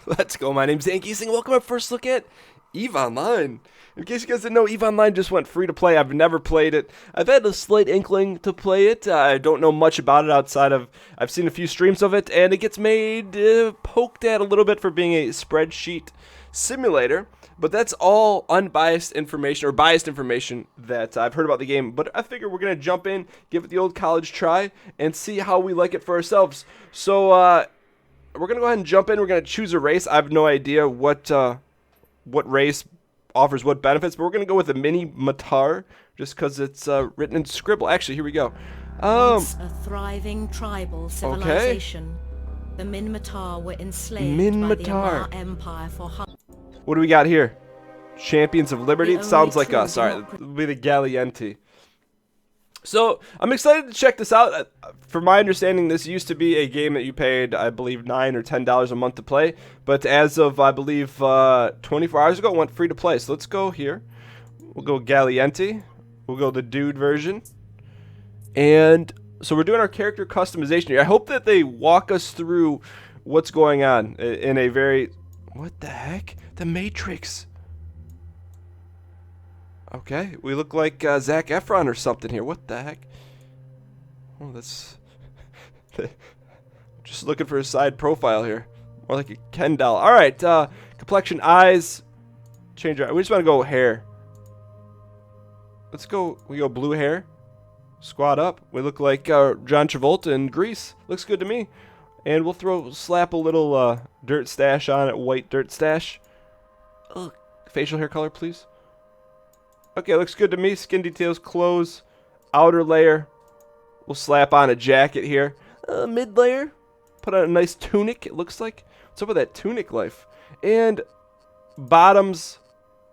Let's go. My name's Dan Giesing. Welcome to our first look at EVE Online. In case you guys didn't know, EVE Online just went free to play. I've never played it. I've had a slight inkling to play it. I don't know much about it outside of I've seen a few streams of it, and it gets made poked at a little bit for being a spreadsheet simulator. But that's all unbiased information or biased information that I've heard about the game. But I figure we're going to jump in, give it the old college try, and see how we like it for ourselves. So, we're going to go ahead and jump in. We're going to choose a race. I have no idea what race offers what benefits, but we're going to go with the Mini Matar just because it's written in Scribble. Actually, here we go. Once a thriving tribal civilization, the Minmatar were enslaved by the Amar Empire for What do we got here? Champions of Liberty? It sounds like us. Alright, it'll be the Galienti. So, I'm excited to check this out. From my understanding, this used to be a game that you paid, I believe, $9 or $10 a month to play. But as of, I believe, 24 hours ago, it went free to play. So let's go here. We'll go Galienti. We'll go the dude version. And so we're doing our character customization here. I hope that they walk us through what's going on in a very... What the heck? The Matrix. Okay, we look like Zac Efron or something here. What the heck? Oh, that's... Just looking for a side profile here. More like a Ken doll. Alright, complexion, eyes. Change our... We just want to go hair. Let's go... We go blue hair. Squat up. We look like John Travolta in Grease. Looks good to me. And we'll slap a little dirt stash on it. White dirt stash. Ugh. Facial hair color, please. Okay, looks good to me. Skin details, clothes, outer layer. We'll slap on a jacket here. Mid layer. Put on a nice tunic, it looks like. What's up with that tunic life? And bottoms.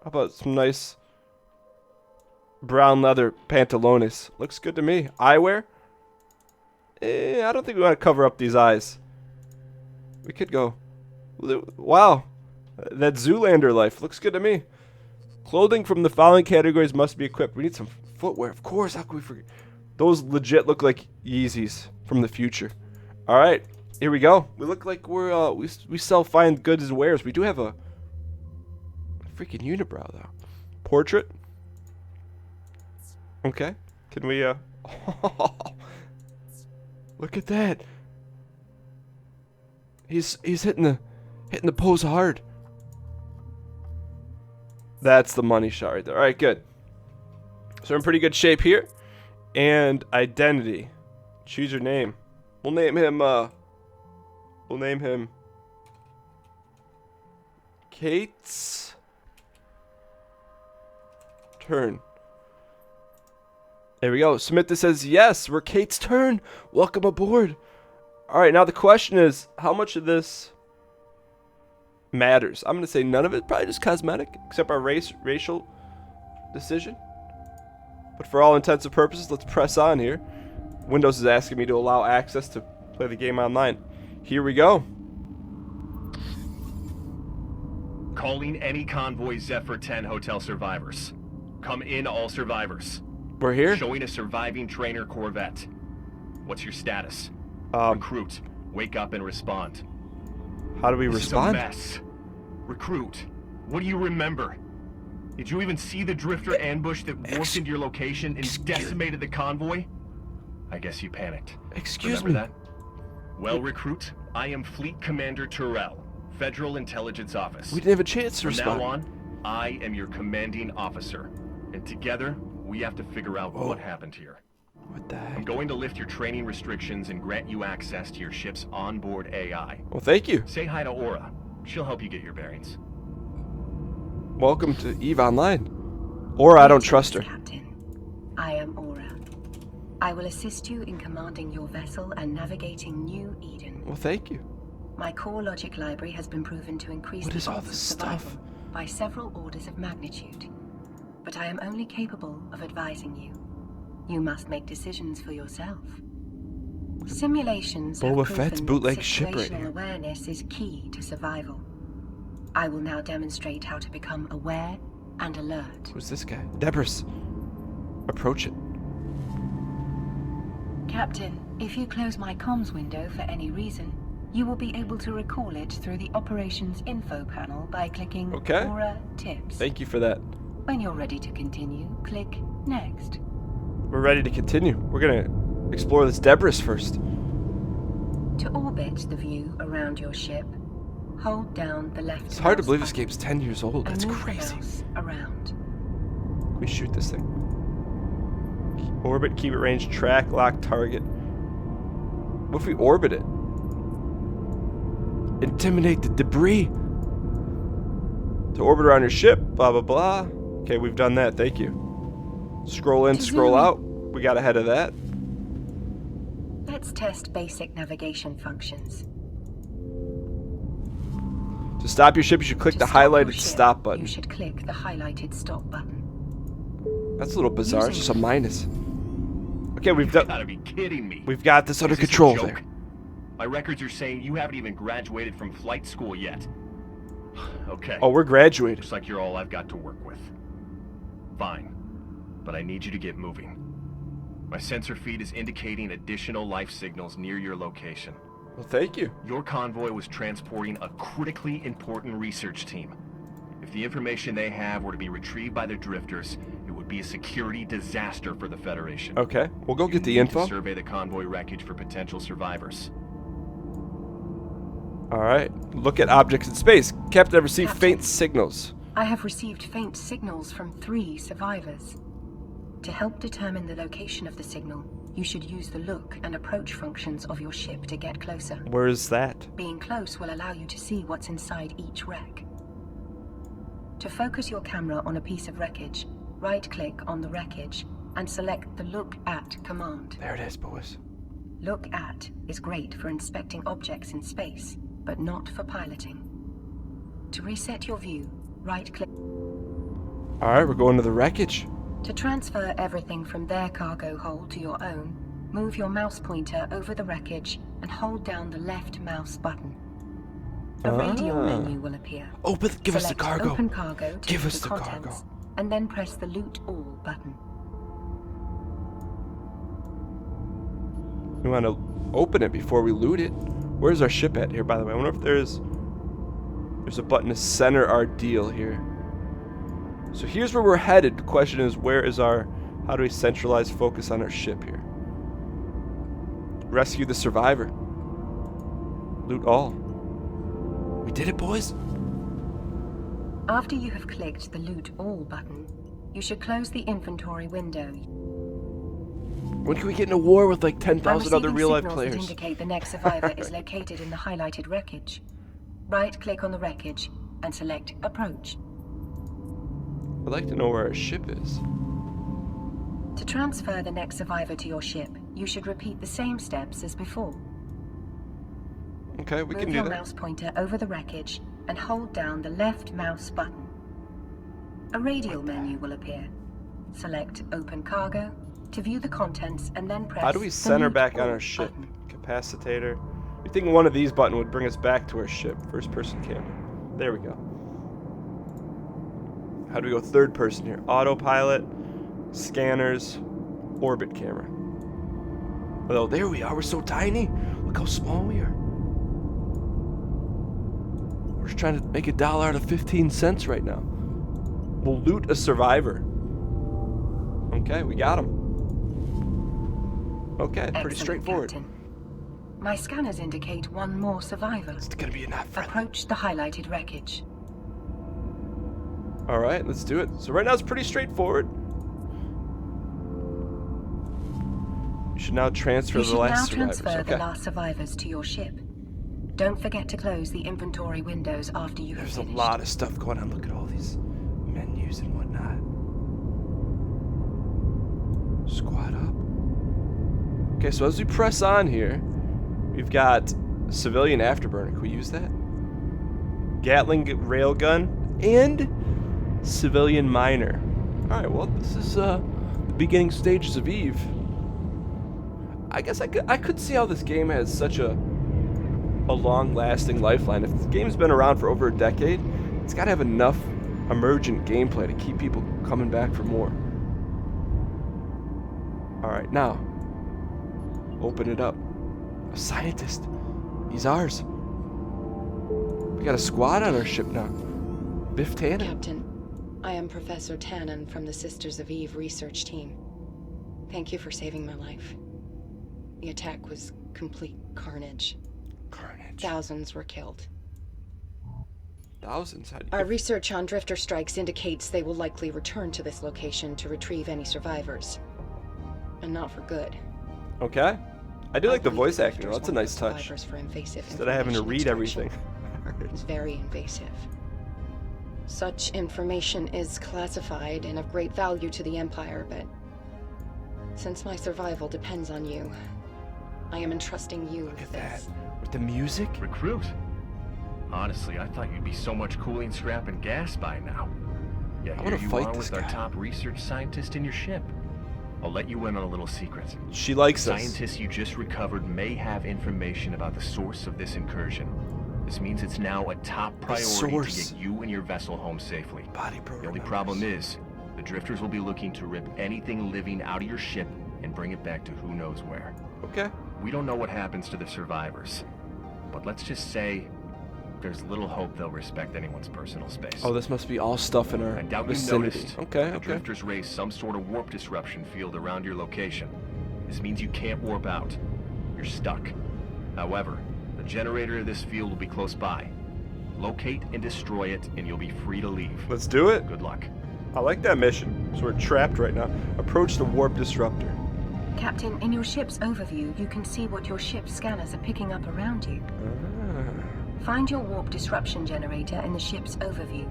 How about some nice brown leather pantalones? Looks good to me. Eyewear. I don't think we want to cover up these eyes. We could go. Wow. That Zoolander life looks good to me. Clothing from the following categories must be equipped. We need some footwear, of course. How can we forget? Those legit look like Yeezys from the future. All right, here we go. We look like we're we sell fine goods and wares. We do have a freaking unibrow though. Portrait. Okay. Can we look at that. He's hitting the pose hard. That's the money shot right there. All right, good. So we're in pretty good shape here. And identity. Choose your name. We'll name him Kate's turn. There we go. Submit this says yes. We're Kate's turn. Welcome aboard. All right, now the question is, how much of this matters? I'm going to say none of it. Probably just cosmetic, except our racial decision. But for all intents and purposes, let's press on here. Windows is asking me to allow access to play the game online. Here we go. Calling any convoy Zephyr 10 hotel survivors. Come in, all survivors. We're here. Showing a surviving trainer corvette. What's your status? Recruit. Wake up and respond. How do we respond? This is a mess. Recruit. What do you remember? Did you even see the drifter ambush that warped into your location and decimated the convoy? I guess you panicked. Excuse me. Remember that? Well, recruit, I am Fleet Commander Terrell, Federal Intelligence Office. We didn't have a chance to respond. From now on, I am your commanding officer. And together, we have to figure out what happened here. What the heck? I'm going to lift your training restrictions and grant you access to your ship's onboard AI. Well, thank you. Say hi to Aura. She'll help you get your bearings. Welcome to EVE Online. Aura, I don't trust her. Captain, I am Aura. I will assist you in commanding your vessel and navigating New Eden. Well, thank you. My core logic library has been proven to increase What the is all odds this of survival stuff? by several orders of magnitude. But I am only capable of advising you. You must make decisions for yourself. Simulations have Boba Fett's proven bootleg that ship right situational here. awareness is key to survival. I will now demonstrate how to become aware and alert. Who's this guy? Debris. Approach it. Captain, if you close my comms window for any reason, You will be able to recall it through the operations info panel by clicking Aura Tips. Thank you for that. When you're ready to continue, click Next. We're ready to continue. We're gonna explore this debris first. To orbit the view around your ship, hold down the left. It's hard to believe this game's 10 years old. That's and move crazy. the mouse around. Can we shoot this thing? Orbit, keep it range, track, lock, target. What if we orbit it? Intimidate the debris. To orbit around your ship, blah, blah, blah. Okay, we've done that. Thank you. Scroll in, scroll out. We got ahead of that. Let's test basic navigation functions. To stop your ship, you should click the highlighted stop button. You should click the highlighted stop button. That's a little bizarre. It's just a minus. Okay, we've done. You gotta be kidding me. We've got this under Is this a control joke? there. My records are saying you haven't even graduated from flight school yet. Okay. Oh, we're graduated. Looks like you're all I've got to work with. Fine. But I need you to get moving. My sensor feed is indicating additional life signals near your location. Well, thank you. Your convoy was transporting a critically important research team. If the information they have were to be retrieved by the drifters, it would be a security disaster for the Federation. Okay, we'll go get the You need to info. survey the convoy wreckage for potential survivors. All right. Look at objects in space. Captain, I've received Captain. faint signals. I have received faint signals from 3 survivors. To help determine the location of the signal, you should use the look and approach functions of your ship to get closer. Where is that? Being close will allow you to see what's inside each wreck. To focus your camera on a piece of wreckage, right-click on the wreckage and select the Look At command. There it is, boys. Look At is great for inspecting objects in space, but not for piloting. To reset your view, right-click. All right, we're going to the wreckage. To transfer everything from their cargo hold to your own, move your mouse pointer over the wreckage and hold down the left mouse button. A radial menu will appear. Give us the Select cargo. Open cargo to Give view us the contents, cargo. and then press the Loot All button. We want to open it before we loot it. Where's our ship at here, by the way? I wonder if there's a button to center our deal here. So here's where we're headed. The question is, how do we centralize focus on our ship here? Rescue the survivor. Loot all. We did it, boys. After you have clicked the Loot All button, you should close the inventory window. When can we get in a war with like 10,000 other I'm real-life receiving signals players? that indicate the next survivor is located in the highlighted wreckage. Right-click on the wreckage and select Approach. I'd like to know where our ship is. To transfer the next survivor to your ship, you should repeat the same steps as before. Okay, we can Move do your that. mouse pointer over the wreckage and hold down the left mouse button. A radial menu will appear. Select Open Cargo to view the contents and then press How do we the center Loot back on All our ship? button. Capacitator. You think one of these buttons would bring us back to our ship? First person camera. There we go. How do we go third person here? Autopilot, scanners, orbit camera. Oh, there we are. We're so tiny. Look how small we are. We're just trying to make $1 out of 15 cents right now. We'll loot a survivor. Okay, we got him. Okay, pretty Excellent, straightforward. Captain. My scanners indicate one more survivor. It's gonna be a not friendly. Approach the highlighted wreckage. All right, let's do it. So right now it's pretty straightforward. You should now transfer You the should now last survivors. transfer the Okay. last survivors to your ship. Don't forget to close the inventory windows after you have There's a finished. lot of stuff going on. Look at all these menus and whatnot. Squad up. Okay, so as we press on here, we've got civilian afterburner. Can we use that? Gatling railgun and civilian miner. All right, well, this is the beginning stages of Eve. I guess I could see how this game has such a long-lasting lifeline. If the game's been around for over a decade, it's got to have enough emergent gameplay to keep people coming back for more. All right, now open it up. A scientist. He's ours. We got a squad on our ship now. Biff Tannen. Captain, I am Professor Tannen from the Sisters of Eve research team. Thank you for saving my life. The attack was complete carnage. Carnage. Thousands were killed. Thousands? Our research on drifter strikes indicates they will likely return to this location to retrieve any survivors. And not for good. Okay. I do like the believe voice the acting. drifters That's a want nice the touch. survivors for invasive Instead of having to read information everything. extraction. It's very invasive. Such information is classified and of great value to the Empire, but since my survival depends on you, I am entrusting you Look with at that. this. With the music? Recruit? Honestly, I thought you'd be so much cooling scrap and gas by now. Yeah, I here wanna you fight are this with our guy. top research scientist in your ship. I'll let you in on a little secret. She likes us. Scientists you just recovered may have information about the source of this incursion. This means it's now a top priority to source. get you and your vessel home safely. Body program. The only problem is, the drifters will be looking to rip anything living out of your ship and bring it back to who knows where. Okay. We don't know what happens to the survivors, but let's just say there's little hope they'll respect anyone's personal space. Oh, this must be all stuff in our I doubt you vicinity. noticed. Okay, The okay. drifters raised some sort of warp disruption field around your location. This means you can't warp out. You're stuck. However, the generator of this field will be close by. Locate and destroy it, and you'll be free to leave. Let's do it. Good luck. I like that mission. So we're trapped right now. Approach the warp disruptor. Captain, in your ship's overview, you can see what your ship's scanners are picking up around you. Find your warp disruption generator in the ship's overview.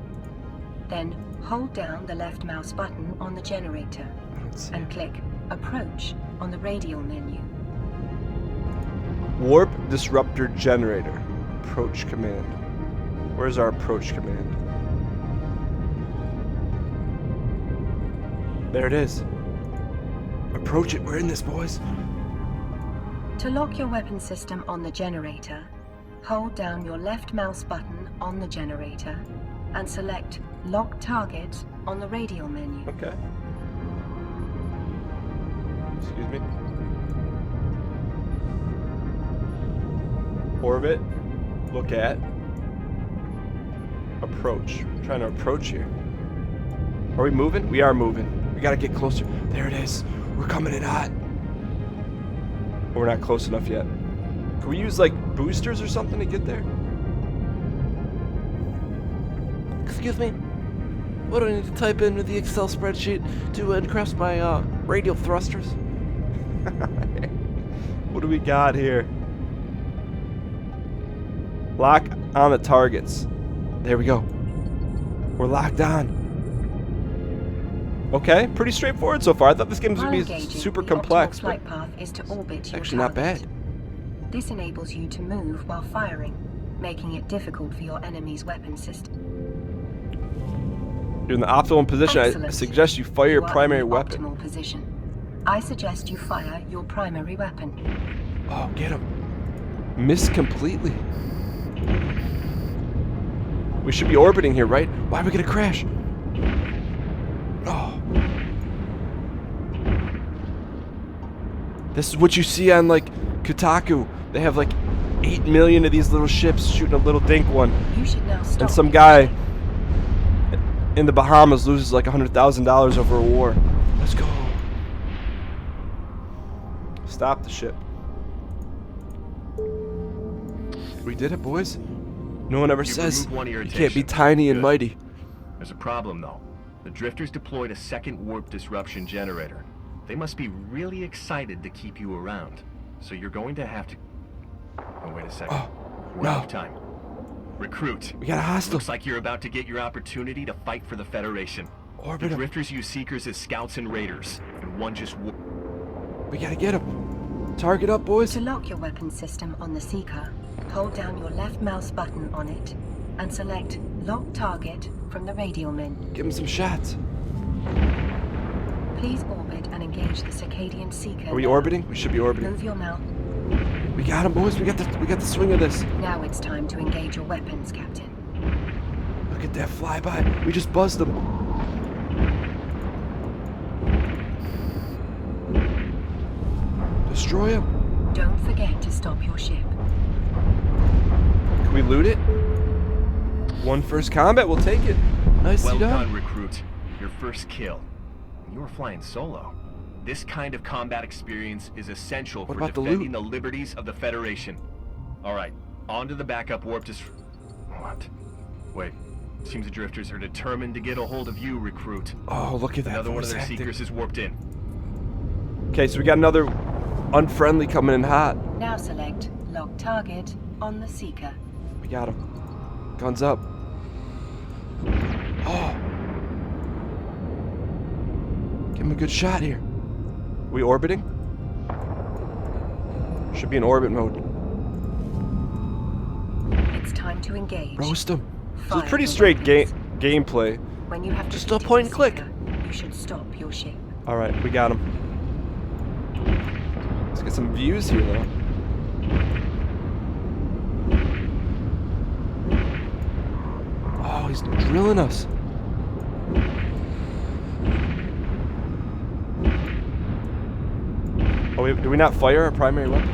Then hold down the left mouse button on the generator Let's see. and click Approach on the radial menu. Warp disruptor generator. Approach command. Where's our approach command? There it is. Approach it. We're in this, boys. To lock your weapon system on the generator, hold down your left mouse button on the generator and select Lock Target on the radial menu. Okay. Excuse me. Orbit. Look at. Approach. I'm trying to approach here. Are we moving? We are moving. We gotta get closer. There it is. We're coming in hot. But we're not close enough yet. Can we use like boosters or something to get there? Excuse me? What do I need to type in with the Excel spreadsheet to encrust my radial thrusters? What do we got here? Lock on the targets. There we go. We're locked on. Okay, pretty straightforward so far. I thought this game was While going to be engaging, super the complex, optimal but flight path is to orbit your actually not target. bad. This enables you to move while firing, making it difficult for your enemy's weapon system. You're in the optimal position. I Excellent. suggest you fire your You are primary in the weapon. Optimal position. I suggest you fire your primary weapon. Oh, get him. Missed completely. We should be orbiting here, right? Why are we going to crash? Oh. This is what you see on, like, Kotaku. They have, like, 8 million of these little ships shooting a little dink one. You should now stop. And some guy in the Bahamas loses, like, $100,000 over a war. Let's go. Stop the ship. We did it, boys. No one ever You've says removed one you can't be irritation. tiny and Good. mighty. There's a problem, though. The drifters deployed a second warp disruption generator. They must be really excited to keep you around. So you're going to have to... Oh, wait a second. Oh, We're no. out of time. Recruit. We got a hostile. Looks like you're about to get your opportunity to fight for the Federation. Orbit The him. drifters use seekers as scouts and raiders, and one just... We gotta get him. Target up, boys. To lock your weapon system on the Seeker, hold down your left mouse button on it and select Lock Target from the radial menu. Give him some shots. Please orbit and engage the Circadian Seeker. Are we now. orbiting? We should be orbiting. Move your mouth. We got him, boys. We got the swing of this. Now it's time to engage your weapons, Captain. Look at that flyby. We just buzzed them. Destroy him. Don't forget to stop your ship. We loot it. One first combat, we'll take it. Nicely Well done. done, recruit. Your first kill. You were flying solo. This kind of combat experience is essential What for about the defending loot? the liberties of the Federation. Alright, on to the backup warp What? Wait. Seems the drifters are determined to get a hold of you, recruit. Oh, look at that Another one of voice their acting. seekers is warped in. Okay, so we got another unfriendly coming in hot. Now select Lock Target on the Seeker. We got him. Guns up. Oh. Give him a good shot here. We orbiting? Should be in orbit mode. It's time to engage. Roast him. This Fire is pretty your straight weapons. gameplay. When you have Just a defeated point the and click. Seeker, you should stop your ship. All right, we got him. Let's get some views here, though. Oh, he's drilling us. Oh, wait, do we not fire our primary weapon?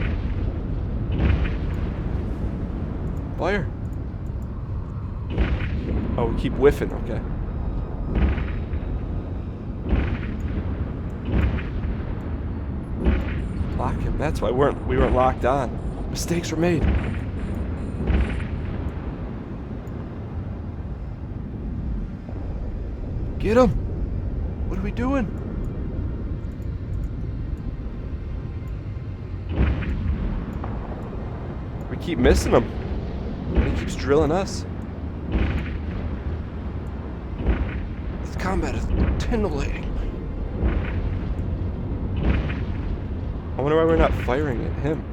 Fire. Oh, we keep whiffing, okay. Lock him. That's why we weren't locked on. Mistakes were made. Get him. What are we doing? We keep missing him. And he keeps drilling us. This combat is titillating. I wonder why we're not firing at him.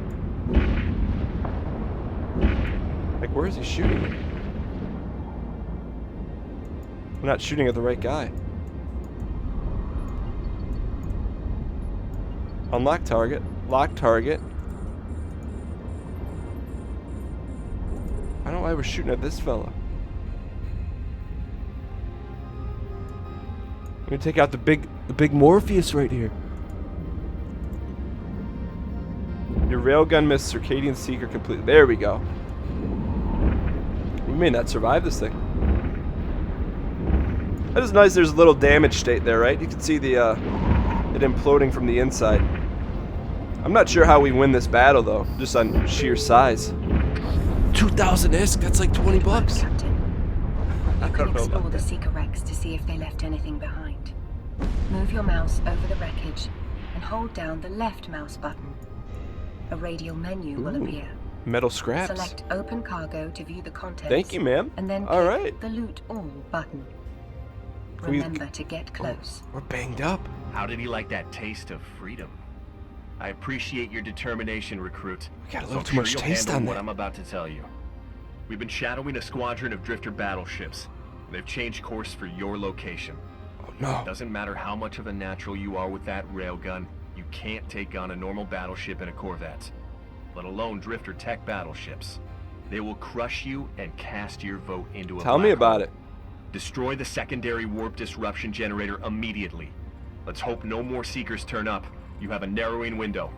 Like, where is he shooting at? We're not shooting at the right guy. Unlock target. Lock target. I don't know why we're shooting at this fella. I'm gonna take out the big Morpheus right here. Your railgun missed Circadian Seeker completely. There we go. We may not survive this thing. That is nice. There's a little damage state there, right? You can see the it imploding from the inside. I'm not sure how we win this battle though, just on sheer size. 2,000 ISK. That's like 20 bucks. Captain. I You don't can know explore about the that. Seeker wrecks to see if they left anything behind. Move your mouse over the wreckage and hold down the left mouse button. A radial menu will Ooh. appear. Metal scraps. Select Open Cargo to view the contents. Thank you, ma'am. And then All click right. the Loot All button. Can we- Remember to get close. We're banged up. How did he like that taste of freedom? I appreciate your determination, recruit. We got a So little I'm too sure much you'll taste handle on what that. I'm about to tell you. We've been shadowing a squadron of drifter battleships. They've changed course for your location. Oh no. Doesn't matter how much of a natural you are with that railgun, you can't take on a normal battleship in a Corvette, let alone drifter tech battleships. They will crush you and cast your vote into a Tell me black about hole. it. Destroy the secondary warp disruption generator immediately. Let's hope no more Seekers turn up. You have a narrowing window.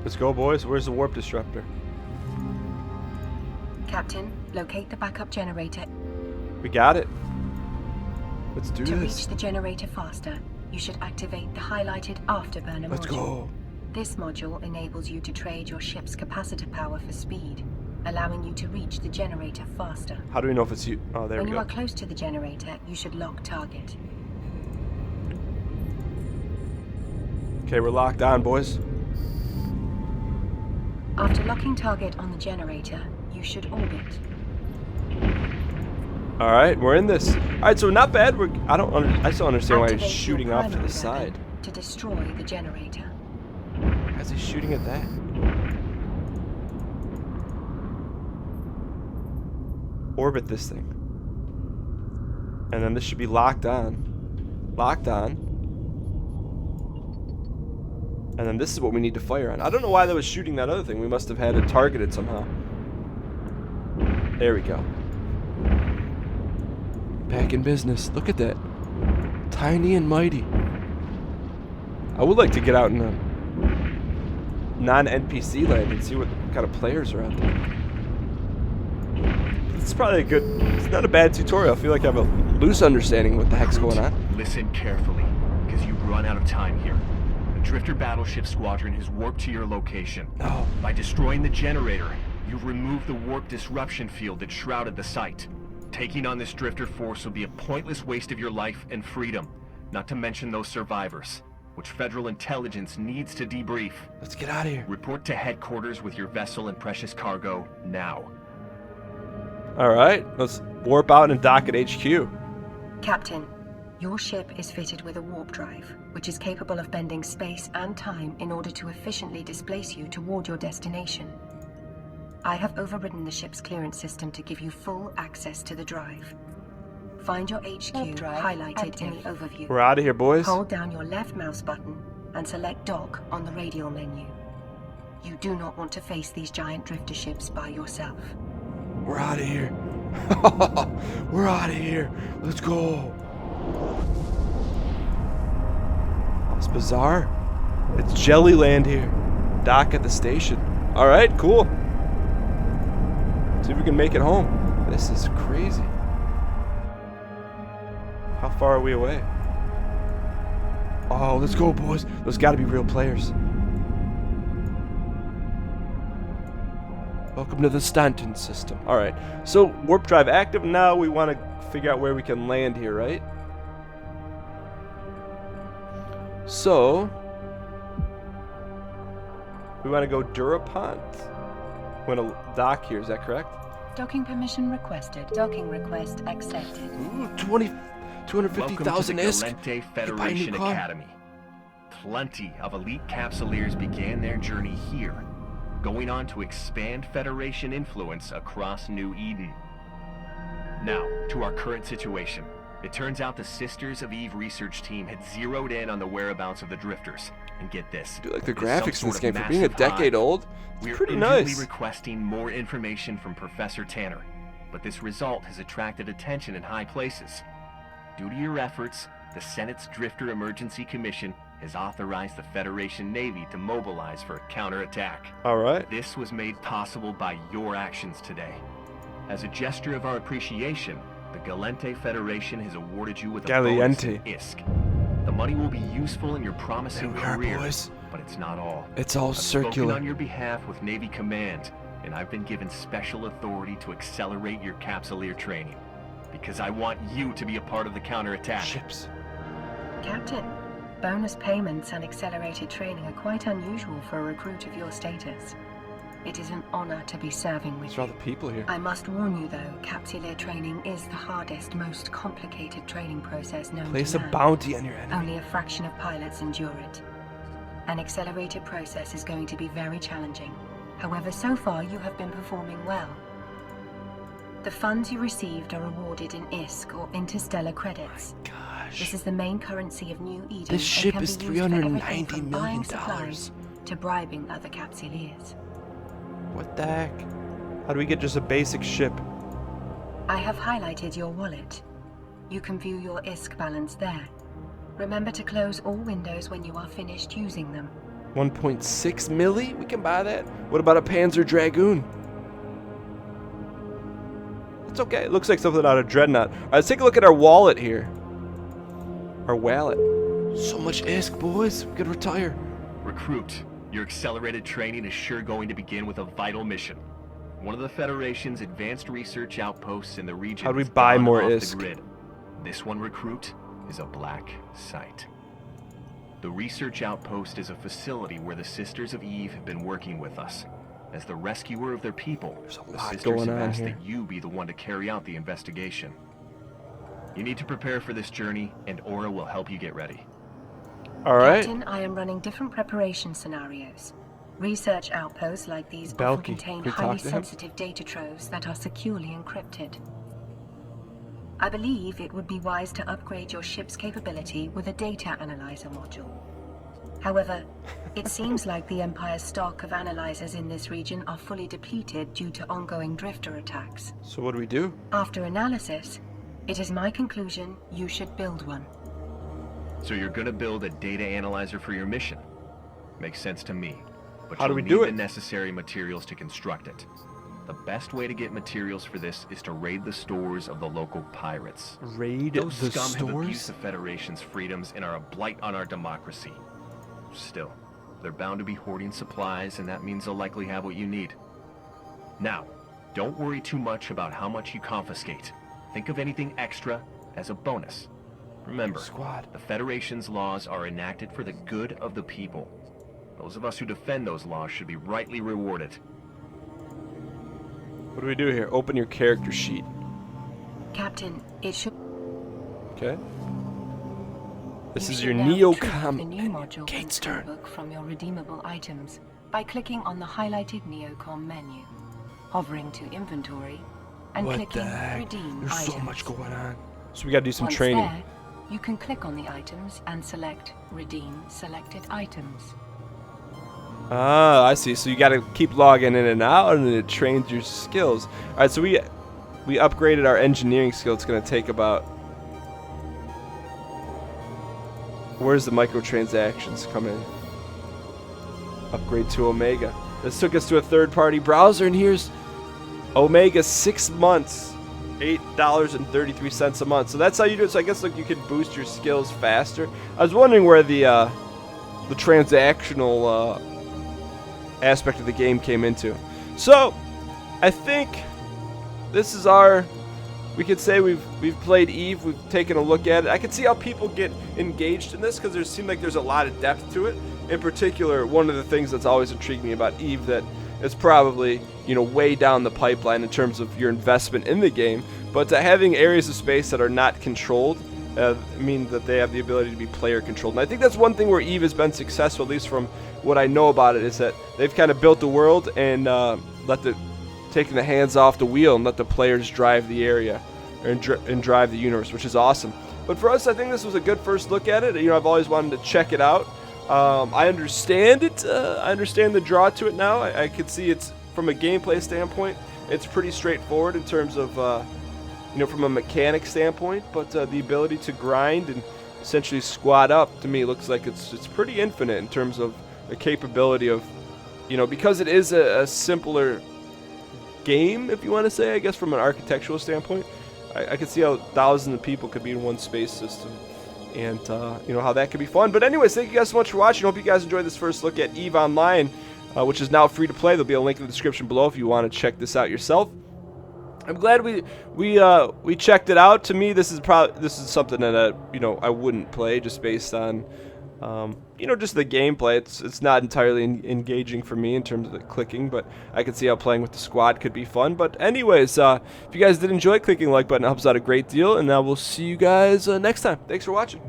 Let's go, boys. Where's the warp disruptor? Captain, locate the backup generator. We got it. Let's do To this. reach the generator faster, you should activate the highlighted Afterburner Let's module. go. This module enables you to trade your ship's capacitor power for speed, allowing you to reach the generator faster. How do we know if it's you? Oh, there When we you go. are close to the generator, you should lock target. Okay, we're locked on, boys. After locking target on the generator, you should orbit. All right, we're in this. All right, so not bad. I still understand why he's Activate shooting your off to primary the side. weapon to destroy the generator. How's he shooting at that? Orbit this thing. And then this should be locked on. Locked on. And then this is what we need to fire on. I don't know why that was shooting that other thing. We must have had it targeted somehow. There we go. Back in business. Look at that. Tiny and mighty. I would like to get out in a non-NPC land and see what kind of players are out there. It's probably a good. It's not a bad tutorial. I feel like I have a loose understanding of what the heck's going on. Listen carefully, because you've run out of time here. The Drifter battleship squadron has warped to your location. No. By destroying the generator, you've removed the warp disruption field that shrouded the site. Taking on this Drifter force will be a pointless waste of your life and freedom, not to mention those survivors, which Federal intelligence needs to debrief. Let's get out of here. Report to headquarters with your vessel and precious cargo now. All right, let's warp out and dock at HQ. Captain, your ship is fitted with a warp drive, which is capable of bending space and time in order to efficiently displace you toward your destination. I have overridden the ship's clearance system to give you full access to the drive. Find your HQ highlighted in the overview. We're out of here, boys. Hold down your left mouse button and select Dock on the radial menu. You do not want to face these giant drifter ships by yourself. We're out of here. We're out of here. Let's go. It's bizarre. It's Jellyland here. Dock at the station. All right, cool. See if we can make it home. This is crazy. How far are we away? Oh, let's go, boys. Those got to be real players. Welcome to the Stanton system. All right. So, warp drive active. Now we want to figure out where we can land here, right? So, we want to go Durapont. We want to dock here. Is that correct? Docking permission requested. Docking request accepted. Ooh, 250,000 Welcome ISK. to the Galente Buy a new Federation car. Academy. Plenty of elite capsuleers began their journey here, going on to expand Federation influence across New Eden. Now, to our current situation. It turns out the Sisters of Eve research team had zeroed in on the whereabouts of the Drifters. And get this. I do like the it is some graphics in sort this of game. For being a massive decade hive. old, it's We're pretty urgently nice. requesting more information from Professor Tanner, but this result has attracted attention in high places. Due to your efforts, the Senate's Drifter Emergency Commission has authorized the Federation Navy to mobilize for a counterattack. All right. This was made possible by your actions today. As a gesture of our appreciation, the Galente Federation has awarded you with a bonus in Galente. ISK. The money will be useful in your promising There we are, career, boys. but it's not all. It's all I've spoken circular. on your behalf with Navy Command, and I've been given special authority to accelerate your capsuleer training, because I want you to be a part of the counterattack. Ships. Captain, bonus payments and accelerated training are quite unusual for a recruit of your status. It is an honor to be serving with These are all you. the people here. I must warn you though, capsuleer training is the hardest, most complicated training process known Place to a man. bounty on your enemy. Only a fraction of pilots endure it. An accelerated process is going to be very challenging. However, so far you have been performing well. The funds you received are awarded in ISK or interstellar credits. Gosh. This is the main currency of New Eden. This and ship can is be used for everything $390 from million. buying supplies to bribing other capsuleers. What the heck? How do we get just a basic ship? I have highlighted your wallet. You can view your ISK balance there. Remember to close all windows when you are finished using them. 1.6 milli? We can buy that. What about a Panzer Dragoon? It's okay. It looks like something out of Dreadnought. All right, let's take a look at our wallet here. Our wallet. So much ISK, boys. We could retire. Recruit, your accelerated training is sure going to begin with a vital mission. One of the Federation's advanced research outposts in the region. How do we has buy gone more off the ISK? grid. This one, Recruit, is a black site. The research outpost is a facility where the Sisters of Eve have been working with us. As the rescuer of their people, There's a the lot Sisters going have on asked here. that you be the one to carry out the investigation. You need to prepare for this journey, and Aura will help you get ready. All right. Captain, I am running different preparation scenarios. Research outposts like these Belky, often contain can we highly talk to him? sensitive data troves that are securely encrypted. I believe it would be wise to upgrade your ship's capability with a data analyzer module. However, it seems like the Empire's stock of analyzers in this region are fully depleted due to ongoing drifter attacks. So what do we do? After analysis, it is my conclusion you should build one. So you're gonna build a data analyzer for your mission. Makes sense to me. But How do you'll we do need it? the necessary materials to construct it. The best way to get materials for this is to raid the stores of the local pirates. Raid Those the scum have abused stores? the Federation's freedoms and are a blight on our democracy. Still, they're bound to be hoarding supplies, and that means they'll likely have what you need. Now, don't worry too much about how much you confiscate. Think of anything extra as a bonus. Remember, Squad. the Federation's laws are enacted for the good of the people. Those of us who defend those laws should be rightly rewarded. What do we do here? Open your character sheet. Captain, it should. Okay. This You is should your now retrieve Neocom the new module Kate's control turn. book from your redeemable items by clicking on the highlighted Neocom menu, hovering to inventory, and What the clicking heck? redeem There's items. so much going on. So we gotta do some Once training. there, you can click on the items and select redeem selected items. Ah, I see. So you got to keep logging in and out, and it trains your skills. All right, so we upgraded our engineering skill. It's going to take about. Where's the microtransactions come in? Upgrade to Omega. This took us to a third-party browser, and here's Omega 6 months, $8.33 a month. So that's how you do it. So I guess like you can boost your skills faster. I was wondering where the transactional aspect of the game came into. So I think this is we could say we've played Eve. We've taken a look at it. I can see how people get engaged in this because there seems like there's a lot of depth to it. In particular, one of the things that's always intrigued me about Eve that is probably way down the pipeline in terms of your investment in the game, but having areas of space that are not controlled mean that they have the ability to be player controlled. And I think that's one thing where Eve has been successful, at least from what I know about it, is that they've kind of built the world and taking the hands off the wheel and let the players drive the area and drive the universe, which is awesome. But for us, I think this was a good first look at it. I've always wanted to check it out. I understand it. I understand the draw to it now. I could see it's from a gameplay standpoint, it's pretty straightforward in terms of from a mechanic standpoint, but the ability to grind and essentially squat up to me looks like it's pretty infinite in terms of the capability of, because it is a simpler game, if you want to say, I guess from an architectural standpoint. I could see how thousands of people could be in one space system, and how that could be fun. But anyways, thank you guys so much for watching. Hope you guys enjoyed this first look at EVE Online, which is now free to play. There'll be a link in the description below if you want to check this out yourself. I'm glad we checked it out. To me, this is something that I wouldn't play just based on just the gameplay. It's not entirely engaging for me in terms of the clicking, but I can see how playing with the squad could be fun. But anyways, if you guys did enjoy, clicking the like button helps out a great deal, and we'll see you guys next time. Thanks for watching.